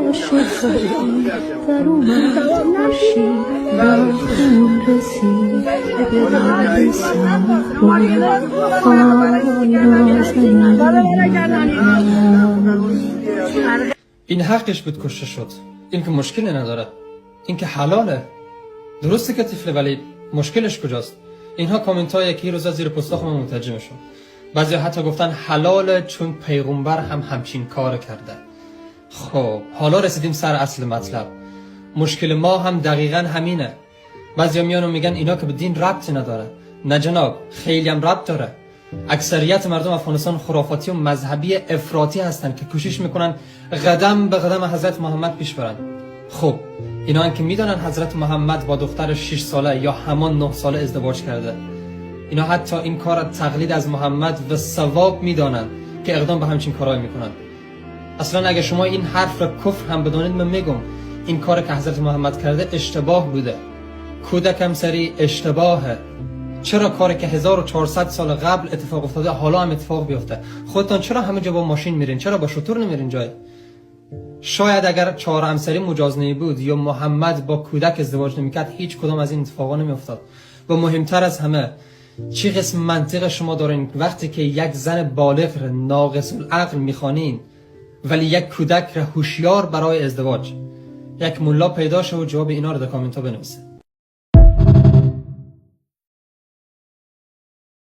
عاشقی در اومد باشی با خون رسید به درد سرم آی نازنین. این حقش بود کشته شد. این که مشکلی نداره، این که حلاله. درسته که طفله، ولی مشکلش کجاست؟ اینها کامنت های که روزا زیر پستاخ ما مترجم شد. بعضی حتی گفتن حلاله چون پیغمبر هم همچین کار کرده. خب حالا رسیدیم سر اصل مطلب. مشکل ما هم دقیقا همینه. بعضی میان میگن اینا که به دین ربطی نداره. نه جناب، خیلی هم ربط داره. اکثریت مردم افغانستان خرافاتی و مذهبی افراطی هستن که کوشش میکنن قدم به قدم حضرت محمد پیش برن. خب اینا هم که میدونن حضرت محمد با دختر 6 ساله یا همان 9 ساله ازدواج کرده. اینا حتی این کار تقلید از محمد و ثواب میدانن که اقدام به همچین کارهای میکنن. اصلا اگه شما این حرف را کفر هم بدونید، من میگم این کار که حضرت محمد کرده اشتباه بوده. کودک همسری اشتباهه. چرا کاری که 1400 سال قبل اتفاق افتاده حالا هم اتفاق بیفته؟ خودتون چرا همه جا با ماشین میرین؟ چرا با شتر نمیرین جای؟ شاید اگر 4 همسری مجاز نمیبود یا محمد با کودک ازدواج نمیکرد، هیچ کدام از این اتفاقا نمیافتاد. و مهمتر از همه، چی قسم منطق شما دارین وقتی که یک زن بالغ ناقص العقل میخوانین ولی یک کودک را هوشیار برای ازدواج؟ یک ملا پیدا شه و جواب اینا رو در کامنت ها بنویسه.